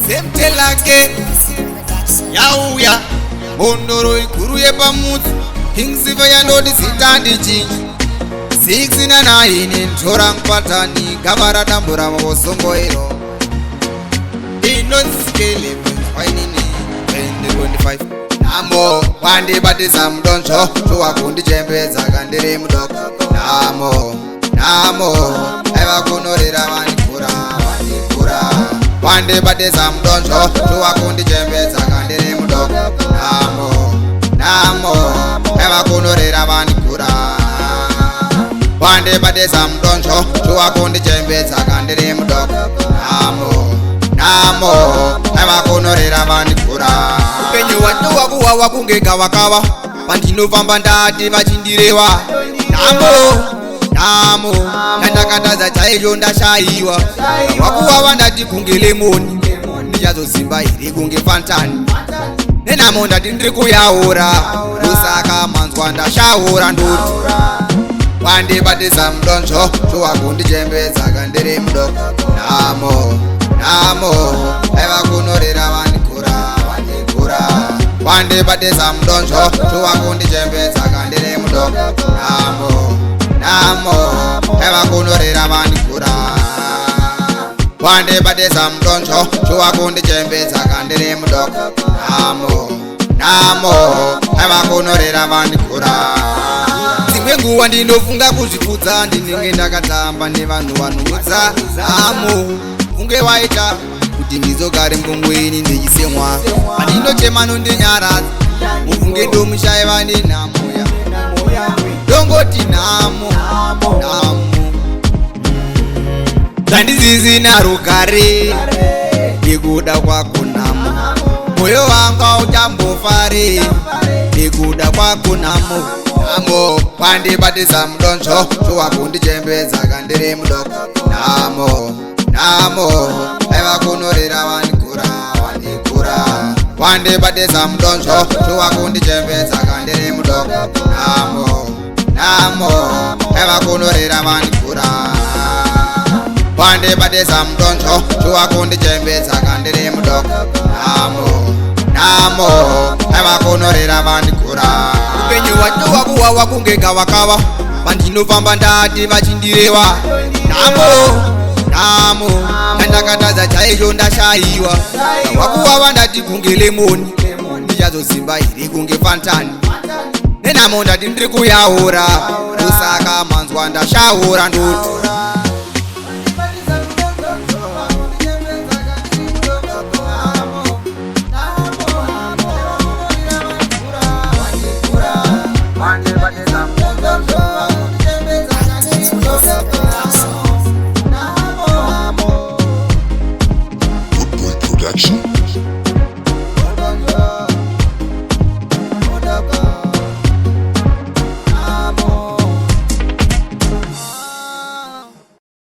semtelake yauya bondoro ikuru yepamutsi King Siva yandoti zitandi chinji 6 na 9 ntora ngpatani gamara dambura mabosongo ero inonsikele kwainini 25 namo wandibatisa mudonzvo towakundichembedza kandiri mudoko namo aiva kunorera vandikura wandibatisa mudonzvo towakundichembedza kandiri mudoko namo aiva kunorera vandikura wandibatisa mudonzvo towakundichembedza kandiri mudoko namo aiva kunorera vandikura upenyu watowa kuwawa kunge gavakava pandinofamba ndati vachindirewa namo ndandakatadza chaicho ndashayiwa wakuwawa ndati kunge lemoni ndichazozimba iri kunge fantani nenamo ndati ndiri kuyaura ndosaka manzwa ndashaura ndoti wandibatisa mudonzvo towakundichembedza kandiri mudoko namo aiva kunorera vandikura wandibatisa mudonzvo towakundichembedza kandiri mudoko namo aiva kunorera vandikura wandibatisa mudonzvo towakundichembedza kandiri mudoko namo aiva kunorera vandikura dzimwe nguva ndinofunga kuzvipfudza ndinenge ndakatamba nevanhu vanhuudza kunge waita kuti ndizogare mbongweni ndichisemwa andinochema nondinyaradza mufunge ndomushaiva nenhamoya ndongoti namo dzandizizina rugare ndikuda kwako namo moyo wanga uchambofare ndikuda kwako namo wandibatisa mudonzvo towakundichembedza kandiri mudoko namo aiva kunorera vandikura wandibatisa mudonzvo towakundichembedza kandiri mudoko namo aiva kunorera vandikura wandibatisa mudonzvo towakundichembedza kandiri mudoko namo aiva kunorera vandikura upenyu watowa kuwawa kunge gavakava pandinofamba ndati vachindirewa namo ndandakatadza chaicho ndashayiwa wakuwawa ndati kunge lemoni ndichazozimba iri kunge fantani nenamo ndati ndiri kuyaura ndosaka manzwa ndashaura ndoti